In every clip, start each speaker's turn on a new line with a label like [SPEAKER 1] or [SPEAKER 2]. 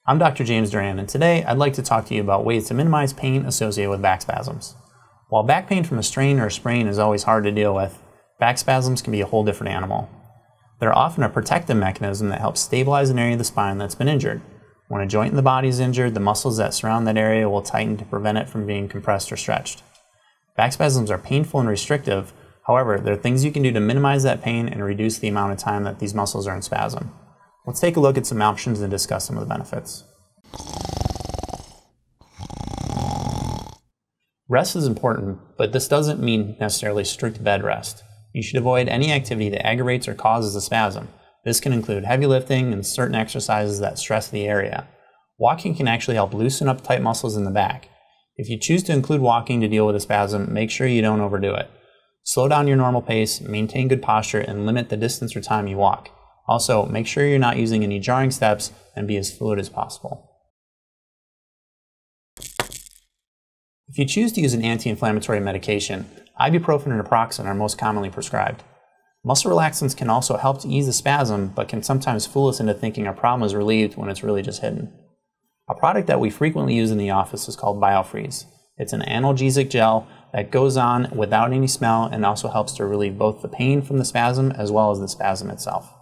[SPEAKER 1] I'm Dr. James Doran, and today I'd like to talk to you about ways to minimize pain associated with back spasms. While back pain from a strain or a sprain is always hard to deal with, back spasms can be a whole different animal. They're often a protective mechanism that helps stabilize an area of the spine that's been injured. When a joint in the body is injured, the muscles that surround that area will tighten to prevent it from being compressed or stretched. Back spasms are painful and restrictive. However, there are things you can do to minimize that pain and reduce the amount of time that these muscles are in spasm. Let's take a look at some options and discuss some of the benefits. Rest is important, but this doesn't mean necessarily strict bed rest. You should avoid any activity that aggravates or causes a spasm. This can include heavy lifting and certain exercises that stress the area. Walking can actually help loosen up tight muscles in the back. If you choose to include walking to deal with a spasm, make sure you don't overdo it. Slow down your normal pace, maintain good posture, and limit the distance or time you walk. Also, make sure you're not using any jarring steps and be as fluid as possible. If you choose to use an anti-inflammatory medication, ibuprofen and naproxen are most commonly prescribed. Muscle relaxants can also help to ease the spasm, but can sometimes fool us into thinking our problem is relieved when it's really just hidden. A product that we frequently use in the office is called BioFreeze. It's an analgesic gel that goes on without any smell and also helps to relieve both the pain from the spasm as well as the spasm itself.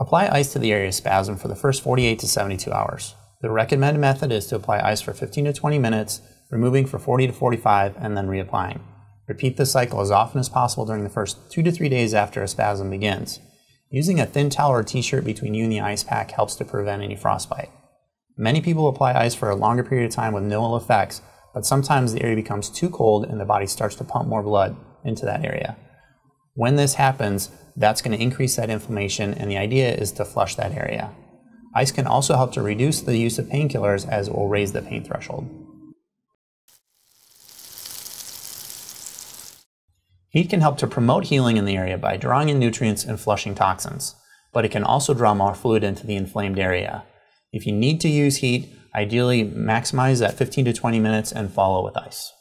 [SPEAKER 1] Apply ice to the area of spasm for the first 48 to 72 hours. The recommended method is to apply ice for 15 to 20 minutes, removing for 40 to 45, and then reapplying. Repeat this cycle as often as possible during the first 2 to 3 days after a spasm begins. Using a thin towel or t-shirt between you and the ice pack helps to prevent any frostbite. Many people apply ice for a longer period of time with no ill effects, but sometimes the area becomes too cold and the body starts to pump more blood into that area. When this happens, that's going to increase that inflammation, and the idea is to flush that area. Ice can also help to reduce the use of painkillers as it will raise the pain threshold. Heat can help to promote healing in the area by drawing in nutrients and flushing toxins, but it can also draw more fluid into the inflamed area. If you need to use heat, ideally maximize that 15 to 20 minutes and follow with ice.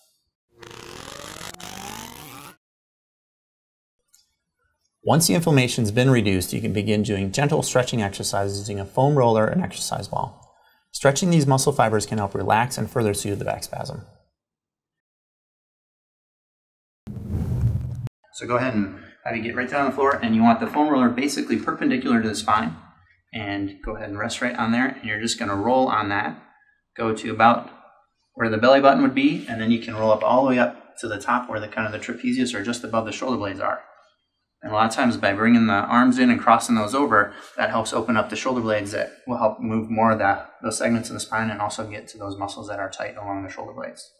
[SPEAKER 1] Once the inflammation has been reduced, you can begin doing gentle stretching exercises using a foam roller and exercise ball. Stretching these muscle fibers can help relax and further soothe the back spasm. So go ahead and have you get right down on the floor, and you want the foam roller basically perpendicular to the spine. And go ahead and rest right on there, and you're just going to roll on that. Go to about where the belly button would be, and then you can roll up all the way up to the top where the trapezius or just above the shoulder blades are. And a lot of times by bringing the arms in and crossing those over, that helps open up the shoulder blades that will help move more of those segments of the spine and also get to those muscles that are tight along the shoulder blades.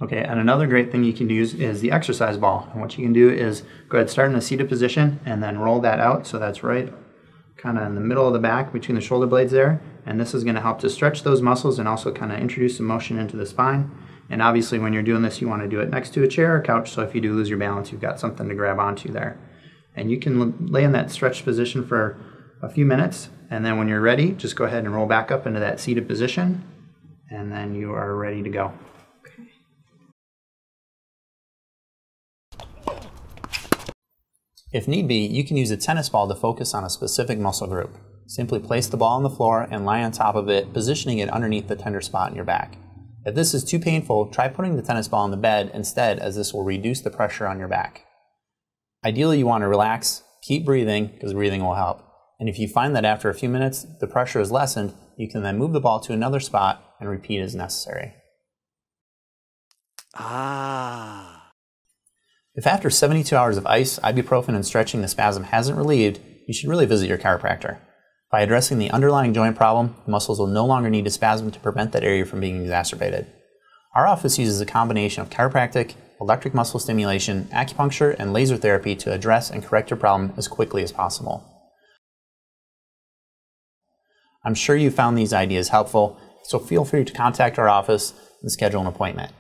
[SPEAKER 1] Okay, and another great thing you can use is the exercise ball. And what you can do is go ahead, start in a seated position and then roll that out so that's right kind of in the middle of the back between the shoulder blades there. And this is going to help to stretch those muscles and also kind of introduce some motion into the spine. And obviously when you're doing this, you want to do it next to a chair or couch, so if you do lose your balance, you've got something to grab onto there. And you can lay in that stretched position for a few minutes, and then when you're ready, just go ahead and roll back up into that seated position, and then you are ready to go. If need be, you can use a tennis ball to focus on a specific muscle group. Simply place the ball on the floor and lie on top of it, positioning it underneath the tender spot in your back. If this is too painful, try putting the tennis ball on the bed instead, as this will reduce the pressure on your back. Ideally, you want to relax, keep breathing, because breathing will help. And if you find that after a few minutes the pressure is lessened, you can then move the ball to another spot and repeat as necessary. If after 72 hours of ice, ibuprofen, and stretching the spasm hasn't relieved, you should really visit your chiropractor. By addressing the underlying joint problem, the muscles will no longer need to spasm to prevent that area from being exacerbated. Our office uses a combination of chiropractic, electric muscle stimulation, acupuncture, and laser therapy to address and correct your problem as quickly as possible. I'm sure you found these ideas helpful, so feel free to contact our office and schedule an appointment.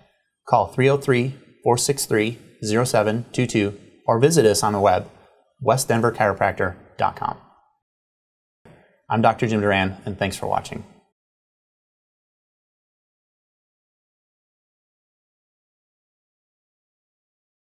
[SPEAKER 1] Call 303-463-0722 or visit us on the web, westdenverchiropractor.com. I'm Dr. Jim Doran, and thanks for watching.